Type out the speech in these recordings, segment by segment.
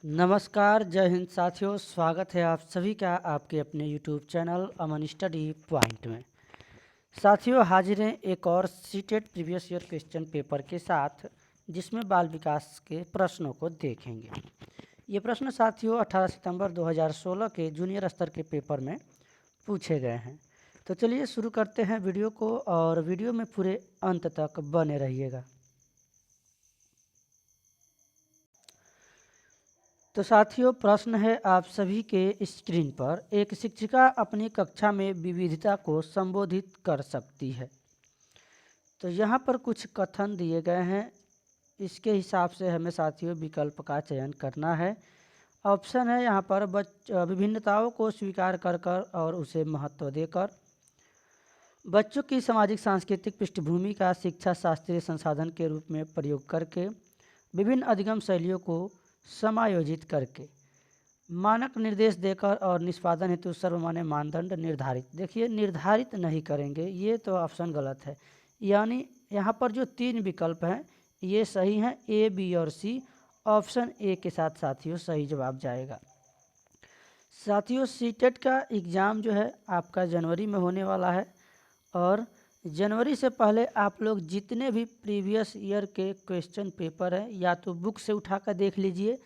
नमस्कार, जय हिंद साथियों। स्वागत है आप सभी का आपके अपने यूट्यूब चैनल अमन स्टडी पॉइंट में। साथियों, हाजिर हैं एक और CTET previous year question paper के साथ, जिसमें बाल विकास के प्रश्नों को देखेंगे। ये प्रश्न साथियों 18 सितंबर 2016 के जूनियर स्तर के पेपर में पूछे गए हैं। तो चलिए शुरू करते हैं वीडियो को, और वीडियो में पूरे अंत तक बने रहिएगा। तो साथियों, प्रश्न है आप सभी के स्क्रीन पर। एक शिक्षिका अपनी कक्षा में विविधता को संबोधित कर सकती है। तो यहाँ पर कुछ कथन दिए गए हैं, इसके हिसाब से हमें साथियों विकल्प का चयन करना है। ऑप्शन है यहाँ पर विभिन्नताओं को स्वीकार कर कर और उसे महत्व देकर, बच्चों की सामाजिक सांस्कृतिक पृष्ठभूमि का शिक्षा शास्त्रीय संसाधन के रूप में प्रयोग करके, विभिन्न अधिगम शैलियों को समायोजित करके, मानक निर्देश देकर और निष्पादन हेतु सर्वमान्य मानदंड निर्धारित। देखिए, निर्धारित नहीं करेंगे, ये तो ऑप्शन गलत है। यानी यहाँ पर जो तीन विकल्प हैं ये सही हैं, ए, बी और सी। ऑप्शन ए के साथ साथियों सही जवाब जाएगा। साथियों, सीटेट का एग्ज़ाम जो है आपका जनवरी में होने वाला है, और जनवरी से पहले आप लोग जितने भी प्रीवियस ईयर के क्वेश्चन पेपर हैं या तो बुक से उठा कर देख लीजिए,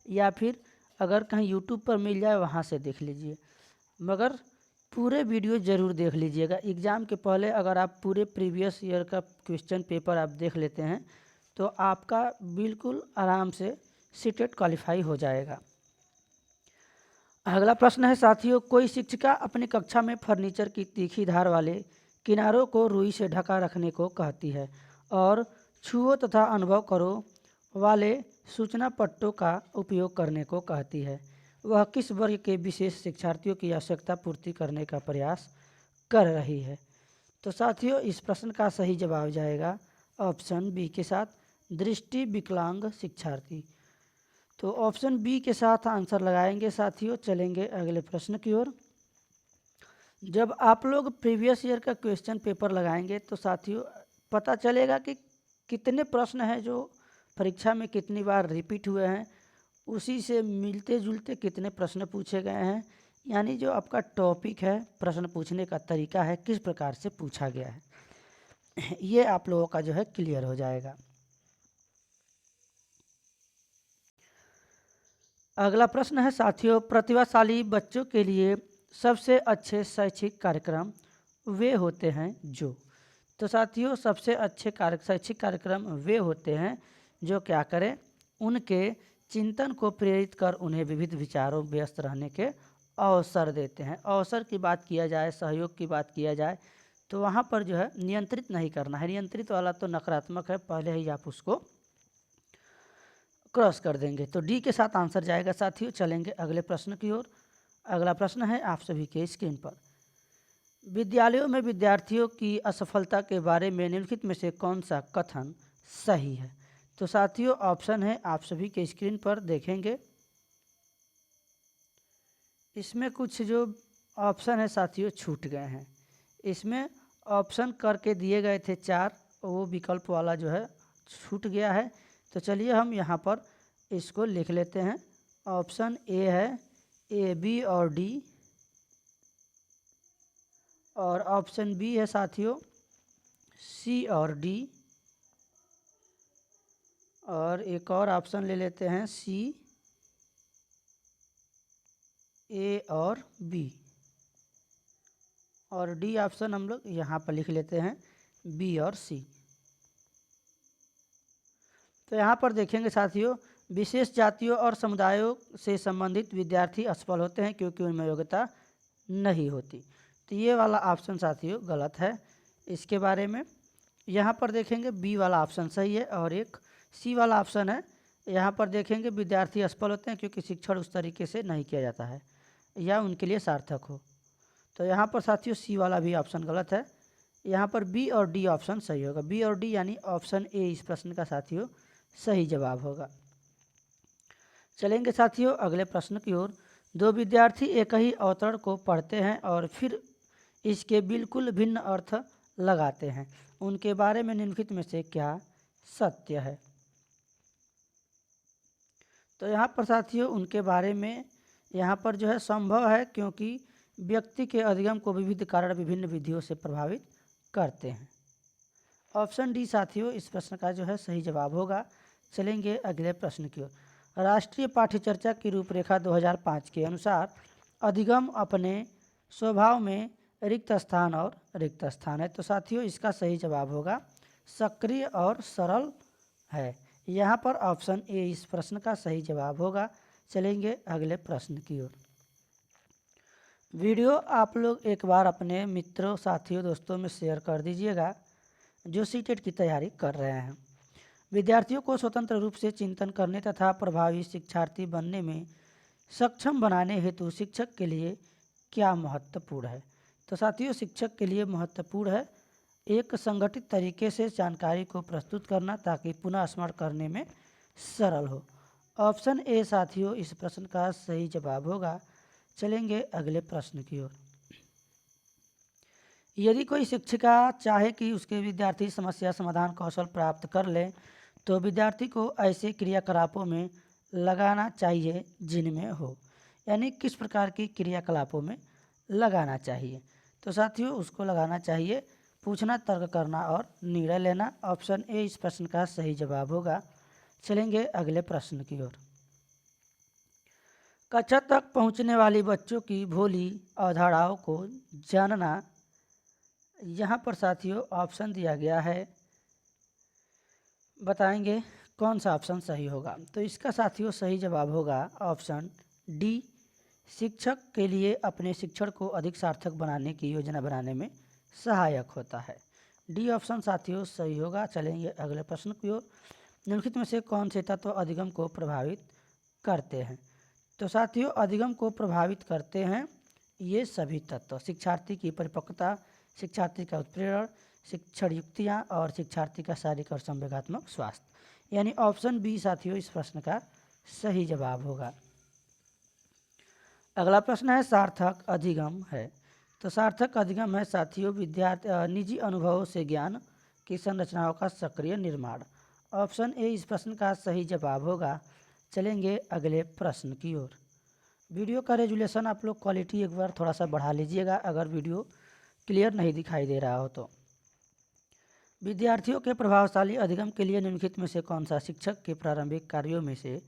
या फिर अगर कहीं यूट्यूब पर मिल जाए वहाँ से देख लीजिए, मगर पूरे वीडियो ज़रूर देख लीजिएगा। एग्ज़ाम के पहले अगर आप पूरे प्रीवियस ईयर का क्वेश्चन पेपर आप देख लेते हैं तो आपका बिल्कुल आराम से सीटेट क्वालिफाई हो जाएगा। अगला प्रश्न है साथियों, कोई शिक्षिका अपनी कक्षा में फर्नीचर की तीखी धार वाले किनारों को रुई से ढका रखने को कहती है, और छुओ तथा अनुभव करो वाले सूचना पट्टों का उपयोग करने को कहती है। वह किस वर्ग के विशेष शिक्षार्थियों की आवश्यकता पूर्ति करने का प्रयास कर रही है? तो साथियों, इस प्रश्न का सही जवाब जाएगा ऑप्शन बी के साथ, दृष्टि विकलांग शिक्षार्थी। तो ऑप्शन बी के साथ आंसर लगाएंगे साथियों। चलेंगे अगले प्रश्न की ओर। जब आप लोग प्रीवियस ईयर का क्वेश्चन पेपर लगाएंगे तो साथियों पता चलेगा कि कितने प्रश्न हैं जो परीक्षा में कितनी बार रिपीट हुए हैं, उसी से मिलते जुलते कितने प्रश्न पूछे गए हैं। यानी जो आपका टॉपिक है, प्रश्न पूछने का तरीका है, किस प्रकार से पूछा गया है, ये आप लोगों का जो है क्लियर हो जाएगा। अगला प्रश्न है साथियों, प्रतिभाशाली बच्चों के लिए सबसे अच्छे शैक्षिक कार्यक्रम वे होते हैं जो। तो साथियों, सबसे अच्छे शैक्षिक कार्यक्रम वे होते हैं जो क्या करें, उनके चिंतन को प्रेरित कर उन्हें विविध विचारों व्यस्त रहने के अवसर देते हैं। अवसर की बात किया जाए, सहयोग की बात किया जाए, तो वहाँ पर जो है नियंत्रित नहीं करना है। नियंत्रित वाला तो नकारात्मक है, पहले ही आप उसको क्रॉस कर देंगे। तो डी के साथ आंसर जाएगा साथियों। चलेंगे अगले प्रश्न की ओर। अगला प्रश्न है आप सभी के स्क्रीन पर। विद्यालयों में विद्यार्थियों की असफलता के बारे में निम्नलिखित में से कौन सा कथन सही है? तो साथियों ऑप्शन है आप सभी के स्क्रीन पर देखेंगे। इसमें कुछ जो ऑप्शन है साथियों छूट गए हैं। इसमें ऑप्शन करके दिए गए थे 4, वो विकल्प वाला जो है छूट गया है। तो चलिए हम यहाँ पर इसको लिख लेते हैं। ऑप्शन ए है ए, बी और डी, और ऑप्शन बी है साथियों सी और डी, और एक और ऑप्शन ले लेते हैं सी, ए और बी, और डी ऑप्शन हम लोग यहाँ पर लिख लेते हैं बी और सी। तो यहाँ पर देखेंगे साथियों, विशेष जातियों और समुदायों से संबंधित विद्यार्थी असफल होते हैं क्योंकि उनमें योग्यता नहीं होती। तो ये वाला ऑप्शन साथियों गलत है। इसके बारे में यहाँ पर देखेंगे बी वाला ऑप्शन सही है, और एक सी वाला ऑप्शन है। यहाँ पर देखेंगे विद्यार्थी असफल होते हैं क्योंकि शिक्षण उस तरीके से नहीं किया जाता है या उनके लिए सार्थक हो। तो यहाँ पर साथियों सी वाला भी ऑप्शन गलत है। यहाँ पर बी और डी ऑप्शन सही होगा। बी और डी यानी ऑप्शन ए इस प्रश्न का साथियों सही जवाब होगा। चलेंगे साथियों अगले प्रश्न की ओर। दो विद्यार्थी एक ही अवतरण को पढ़ते हैं और फिर इसके बिल्कुल भिन्न अर्थ लगाते हैं, उनके बारे में निम्नलिखित में से क्या सत्य है? तो यहाँ पर साथियों उनके बारे में यहाँ पर जो है संभव है, क्योंकि व्यक्ति के अधिगम को विविध कारण विभिन्न विधियों से प्रभावित करते हैं। ऑप्शन डी साथियों इस प्रश्न का जो है सही जवाब होगा। चलेंगे अगले प्रश्न की ओर। राष्ट्रीय पाठ्यचर्या की रूपरेखा 2005 के अनुसार अधिगम अपने स्वभाव में रिक्त स्थान और रिक्त स्थान है। तो साथियों इसका सही जवाब होगा सक्रिय और सरल है। यहाँ पर ऑप्शन ए इस प्रश्न का सही जवाब होगा। चलेंगे अगले प्रश्न की ओर। वीडियो आप लोग एक बार अपने मित्रों, साथियों, दोस्तों में शेयर कर दीजिएगा जो सीटेट की तैयारी कर रहे हैं। विद्यार्थियों को स्वतंत्र रूप से चिंतन करने तथा प्रभावी शिक्षार्थी बनने में सक्षम बनाने हेतु शिक्षक के लिए क्या महत्वपूर्ण है। तो साथियों शिक्षक के लिए महत्वपूर्ण है एक संगठित तरीके से जानकारी को प्रस्तुत करना ताकि पुनः स्मरण करने में सरल हो। ऑप्शन ए साथियों इस प्रश्न का सही जवाब होगा। चलेंगे अगले प्रश्न की ओर। यदि कोई शिक्षिका चाहे कि उसके विद्यार्थी समस्या समाधान कौशल प्राप्त कर लें तो विद्यार्थी को ऐसे क्रियाकलापों में लगाना चाहिए जिनमें हो, यानी किस प्रकार की क्रियाकलापों में लगाना चाहिए। तो साथियों उसको लगाना चाहिए पूछना, तर्क करना और निर्णय लेना। ऑप्शन ए इस प्रश्न का सही जवाब होगा। चलेंगे अगले प्रश्न की ओर। कक्षा तक पहुंचने वाली बच्चों की भोली अवधारणाओं को जानना। यहाँ पर साथियों ऑप्शन दिया गया है, बताएंगे कौन सा ऑप्शन सही होगा। तो इसका साथियों सही जवाब होगा ऑप्शन डी, शिक्षक के लिए अपने शिक्षण को अधिक सार्थक बनाने की योजना बनाने में सहायक होता है। डी ऑप्शन साथियों सही होगा। चलेंगे अगले प्रश्न की ओर। निम्नलिखित में से कौन से तत्व अधिगम को प्रभावित करते हैं। तो साथियों अधिगम को प्रभावित करते हैं ये सभी तत्व: शिक्षार्थी की परिपक्वता, शिक्षार्थी का उत्प्रेरण, शिक्षण युक्तियाँ और शिक्षार्थी का शारीरिक और संवेगात्मक स्वास्थ्य। यानी ऑप्शन बी साथियों इस प्रश्न का सही जवाब होगा। अगला प्रश्न है सार्थक अधिगम है। तो सार्थक अधिगम है साथियों विद्यार्थी निजी अनुभवों से ज्ञान की संरचनाओं का सक्रिय निर्माण। ऑप्शन ए इस प्रश्न का सही जवाब होगा। चलेंगे अगले प्रश्न की ओर। वीडियो का रेजुलेशन आप लोग क्वालिटी एक बार थोड़ा सा बढ़ा लीजिएगा अगर वीडियो क्लियर नहीं दिखाई दे रहा हो तो। विद्यार्थियों के प्रभावशाली अधिगम के लिए निम्नलिखित में से कौन सा शिक्षक के प्रारंभिक कार्यों में से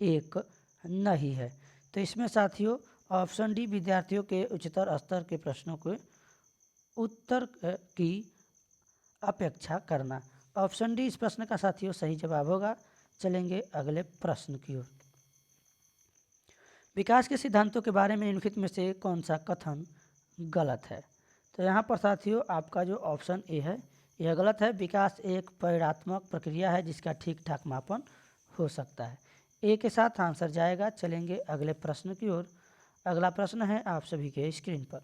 एक नहीं है। तो इसमें साथियों ऑप्शन डी, विद्यार्थियों के उच्चतर स्तर के प्रश्नों के उत्तर की अपेक्षा करना। ऑप्शन डी इस प्रश्न का साथियों सही जवाब होगा। चलेंगे अगले प्रश्न की ओर। विकास के सिद्धांतों के बारे में निम्नलिखित में से कौन सा कथन गलत है। तो यहाँ पर साथियों आपका जो ऑप्शन ए है यह गलत है। विकास एक परिणात्मक प्रक्रिया है जिसका ठीक ठाक मापन हो सकता है। ए के साथ आंसर जाएगा। चलेंगे अगले प्रश्न की ओर। अगला प्रश्न है आप सभी के स्क्रीन पर।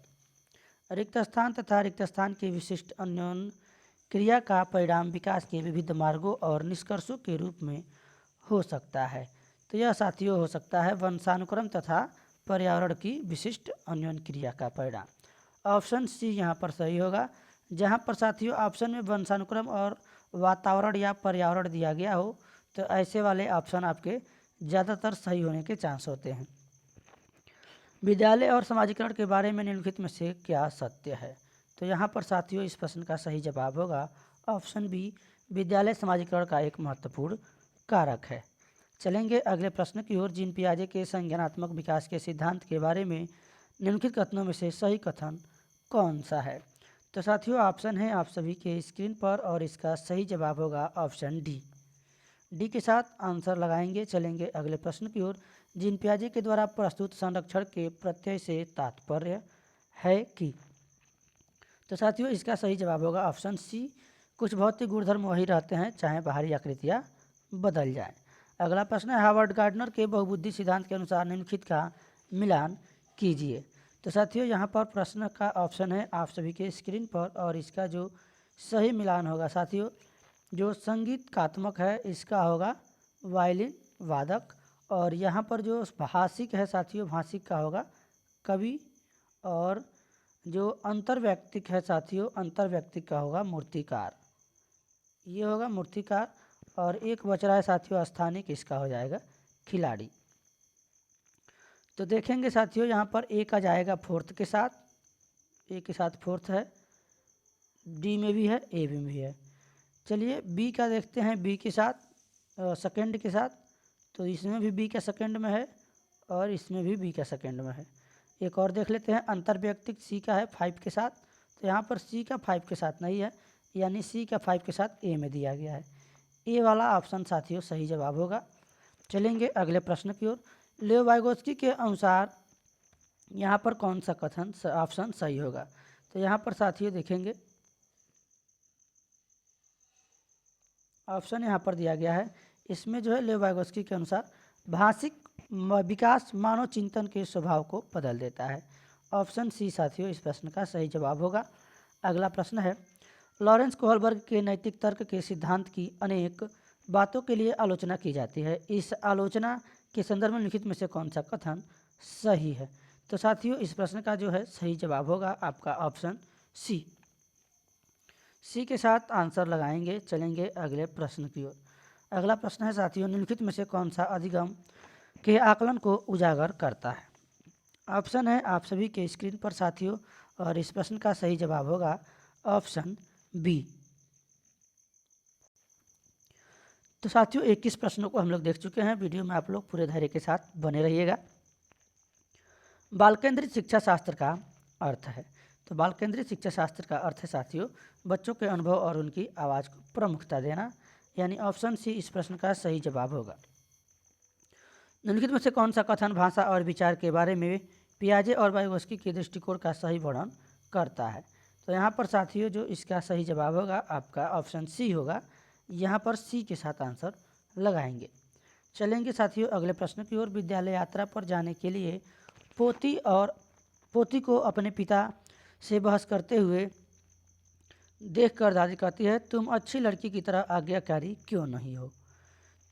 रिक्त स्थान तथा रिक्त स्थान की विशिष्ट अन्योन्य क्रिया का परिणाम विकास के विविध मार्गों और निष्कर्षों के रूप में हो सकता है। तो यह साथियों हो सकता है वंशानुक्रम तथा पर्यावरण की विशिष्ट अन्योन्य क्रिया का परिणाम। ऑप्शन सी यहाँ पर सही होगा। जहाँ पर साथियों ऑप्शन में वंशानुक्रम और वातावरण या पर्यावरण दिया गया हो तो ऐसे वाले ऑप्शन आपके ज़्यादातर सही होने के चांस होते हैं। विद्यालय और समाजीकरण के बारे में निम्नलिखित में से क्या सत्य है। तो यहाँ पर साथियों इस प्रश्न का सही जवाब होगा ऑप्शन बी, विद्यालय समाजीकरण का एक महत्वपूर्ण कारक है। चलेंगे अगले प्रश्न की ओर। जीन पियाजे के संज्ञानात्मक विकास के सिद्धांत के बारे में निम्नलिखित कथनों में से सही कथन कौन सा है। तो साथियों ऑप्शन है आप सभी के स्क्रीन पर और इसका सही जवाब होगा ऑप्शन डी। डी के साथ आंसर लगाएंगे। चलेंगे अगले प्रश्न की ओर। जीन पियाजे के द्वारा प्रस्तुत संरक्षण के प्रत्यय से तात्पर्य है कि। तो साथियों इसका सही जवाब होगा ऑप्शन सी, कुछ भौतिक गुणधर्म वही रहते हैं चाहे बाहरी आकृतियाँ बदल जाएं। अगला प्रश्न है हार्वर्ड गार्डनर के बहुबुद्धि सिद्धांत के अनुसार निम्नलिखित का मिलान कीजिए। तो साथियों यहाँ पर प्रश्न का ऑप्शन है आप सभी के स्क्रीन पर और इसका जो सही मिलान होगा साथियों जो संगीतकात्मक है इसका होगा वायलिन वादक, और यहाँ पर जो भाषिक है साथियों भाषिक का होगा कवि, और जो अंतर्व्यक्तिक है साथियों अंतर्व्यक्तिक का होगा मूर्तिकार। ये होगा मूर्तिकार। और एक बच रहा है साथियों स्थानिक, इसका हो जाएगा खिलाड़ी। तो देखेंगे साथियों यहाँ पर ए का जाएगा फोर्थ के साथ, ए के साथ फोर्थ है, डी में भी है, ए में भी है। चलिए बी का देखते हैं, बी के साथ सेकंड के साथ, तो इसमें भी बी का सेकंड में है और इसमें भी बी का सेकंड में है। एक और देख लेते हैं अंतर्वैयक्तिक, सी का है 5 के साथ, तो यहाँ पर सी का 5 के साथ नहीं है, यानी सी का 5 के साथ ए में दिया गया है। ए वाला ऑप्शन साथियों सही जवाब होगा। चलेंगे अगले प्रश्न की ओर। लियो वाइगोत्स्की के अनुसार यहाँ पर कौन सा कथन ऑप्शन सही होगा? तो यहाँ पर साथियों देखेंगे ऑप्शन यहाँ पर दिया गया है, इसमें जो है लियो वाइगोत्स्की के अनुसार भाषिक विकास मानव चिंतन के स्वभाव को बदल देता है। ऑप्शन सी साथियों इस प्रश्न का सही जवाब होगा। अगला प्रश्न है, लॉरेंस कोहलबर्ग के नैतिक तर्क के सिद्धांत की अनेक बातों के लिए आलोचना की जाती है। इस आलोचना के संदर्भ में लिखित में से कौन सा कथन सही है? तो साथियों इस प्रश्न का जो है सही जवाब होगा आपका ऑप्शन सी। सी के साथ आंसर लगाएंगे। चलेंगे अगले प्रश्न की ओर। अगला प्रश्न है साथियों, निम्नलिखित में से कौन सा अधिगम के आकलन को उजागर करता है? ऑप्शन है आप सभी के स्क्रीन पर साथियों, और इस प्रश्न का सही जवाब होगा ऑप्शन बी। तो साथियों 21 प्रश्नों को हम लोग देख चुके हैं। वीडियो में आप लोग पूरे धैर्य के साथ बने रहिएगा। बाल केंद्रित शिक्षा शास्त्र का अर्थ है, तो बाल केंद्रित शिक्षा शास्त्र का अर्थ है साथियों बच्चों के अनुभव और उनकी आवाज़ को प्रमुखता देना, यानी ऑप्शन सी इस प्रश्न का सही जवाब होगा। निम्नलिखित में से कौन सा कथन भाषा और विचार के बारे में पियाजे और वाइगोत्स्की के दृष्टिकोण का सही वर्णन करता है? तो यहाँ पर साथियों जो इसका सही जवाब होगा आपका ऑप्शन सी होगा। यहाँ पर सी के साथ आंसर लगाएंगे। चलेंगे साथियों अगले प्रश्न की ओर। विद्यालय यात्रा पर जाने के लिए पोती को अपने पिता से बहस करते हुए देखकर दादी कहती है, तुम अच्छी लड़की की तरह आज्ञाकारी क्यों नहीं हो?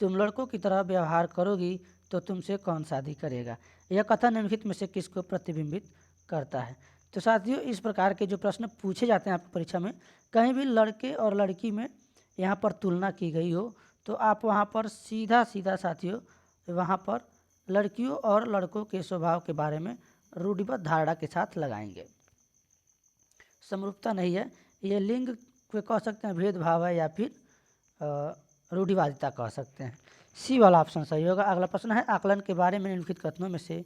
तुम लड़कों की तरह व्यवहार करोगी तो तुमसे कौन शादी करेगा? यह कथन निम्नलिखित में से किसको प्रतिबिंबित करता है? तो साथियों इस प्रकार के जो प्रश्न पूछे जाते हैं आपकी परीक्षा में, कहीं भी लड़के और लड़की में यहाँ पर तुलना की गई हो तो आप वहाँ पर सीधा साथियों वहाँ पर लड़कियों और लड़कों के स्वभाव के बारे में रूढ़िबद्ध धारणा के साथ लगाएंगे। समरूपता नहीं है, ये लिंग को कह सकते हैं भेदभाव है, या फिर रूढ़िवादिता कह सकते हैं। सी वाला ऑप्शन सही होगा। अगला प्रश्न है, आकलन के बारे में निम्नलिखित कथनों में से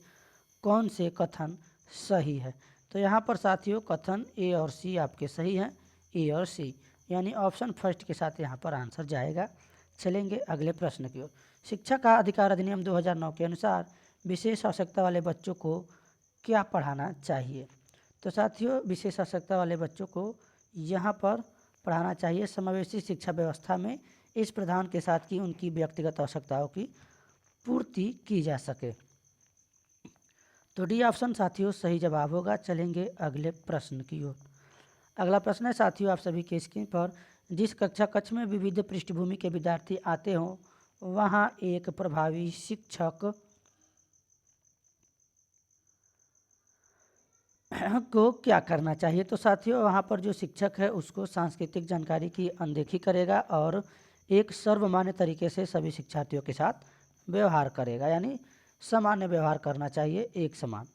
कौन से कथन सही है? तो यहाँ पर साथियों कथन ए और सी आपके सही हैं, ए और सी, यानी ऑप्शन फर्स्ट के साथ यहाँ पर आंसर जाएगा। चलेंगे अगले प्रश्न की ओर। शिक्षा का अधिकार अधिनियम 2009 के अनुसार विशेष आवश्यकता वाले बच्चों को क्या पढ़ाना चाहिए? तो साथियों विशेष आवश्यकता वाले बच्चों को यहाँ पर पढ़ाना चाहिए समावेशी शिक्षा व्यवस्था में इस प्रावधान के साथ कि उनकी व्यक्तिगत आवश्यकताओं की पूर्ति की जा सके। तो डी ऑप्शन साथियों सही जवाब होगा। चलेंगे अगले प्रश्न की ओर। अगला प्रश्न है साथियों आप सभी के स्क्रीन पर, जिस कक्ष में विविध पृष्ठभूमि के विद्यार्थी आते हों वहाँ एक प्रभावी शिक्षक को क्या करना चाहिए? तो साथियों वहाँ पर जो शिक्षक है उसको सांस्कृतिक जानकारी की अनदेखी करेगा और एक सर्वमान्य तरीके से सभी शिक्षार्थियों के साथ व्यवहार करेगा, यानी सामान्य व्यवहार करना चाहिए, एक समान।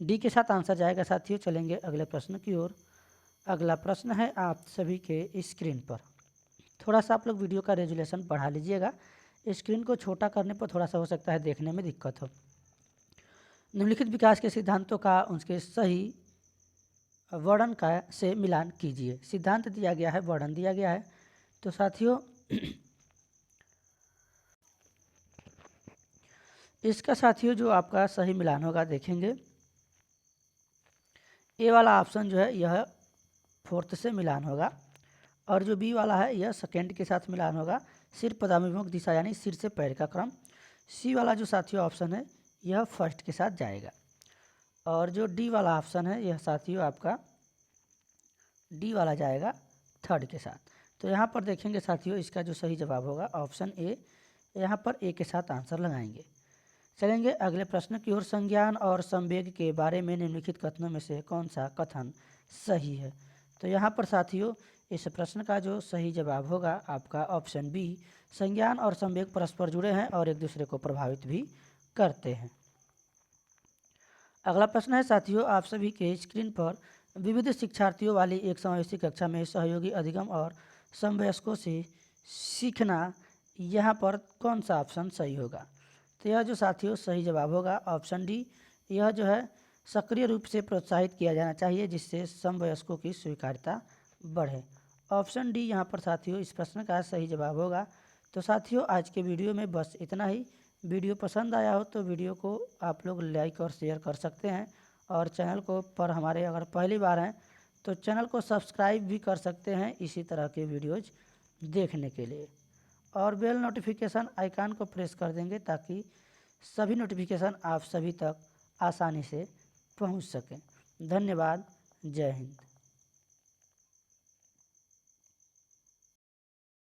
डी के साथ आंसर जाएगा साथियों। चलेंगे अगले प्रश्न की ओर। अगला प्रश्न है आप सभी के स्क्रीन पर। थोड़ा सा आप लोग वीडियो का रेजुलेशन बढ़ा लीजिएगा, स्क्रीन को छोटा करने पर थोड़ा सा हो सकता है देखने में दिक्कत हो। निम्नलिखित विकास के सिद्धांतों का उनके सही वर्णन का से मिलान कीजिए। सिद्धांत दिया गया है, वर्णन दिया गया है। तो साथियों इसका साथियों जो आपका सही मिलान होगा देखेंगे, ए वाला ऑप्शन जो है यह फोर्थ से मिलान होगा और जो बी वाला है यह सेकेंड के साथ मिलान होगा, सिर पदाभिमुख दिशा यानी सिर से पैर का क्रम। सी वाला जो साथियों ऑप्शन है यह फर्स्ट के साथ जाएगा और जो डी वाला ऑप्शन है यह साथियों आपका डी वाला जाएगा थर्ड के साथ। तो यहाँ पर देखेंगे साथियों इसका जो सही जवाब होगा ऑप्शन ए, यहाँ पर ए के साथ आंसर लगाएंगे। चलेंगे अगले प्रश्न की ओर। संज्ञान और संवेग के बारे में निम्नलिखित कथनों में से कौन सा कथन सही है? तो यहाँ पर साथियों इस प्रश्न का जो सही जवाब होगा आपका ऑप्शन बी, संज्ञान और संवेग परस्पर जुड़े हैं और एक दूसरे को प्रभावित भी करते हैं। अगला प्रश्न है साथियों, आप सभी के स्क्रीन पर विविध शिक्षार्थियों वाली एक समावेशी कक्षा में सहयोगी अधिगम और समवयस्कों से सीखना, यहाँ पर कौन सा ऑप्शन सही होगा? तो यह जो साथियों सही जवाब होगा ऑप्शन डी, यह जो है सक्रिय रूप से प्रोत्साहित किया जाना चाहिए जिससे समवयस्कों की स्वीकार्यता बढ़े। ऑप्शन डी यहाँ पर साथियों इस प्रश्न का सही जवाब होगा। तो साथियों आज के वीडियो में बस इतना ही। वीडियो पसंद आया हो तो वीडियो को आप लोग लाइक और शेयर कर सकते हैं और चैनल को पर हमारे अगर पहली बार हैं तो चैनल को सब्सक्राइब भी कर सकते हैं इसी तरह के वीडियोज़ देखने के लिए, और बेल नोटिफिकेशन आइकन को प्रेस कर देंगे ताकि सभी नोटिफिकेशन आप सभी तक आसानी से पहुंच सकें। धन्यवाद। जय हिंद।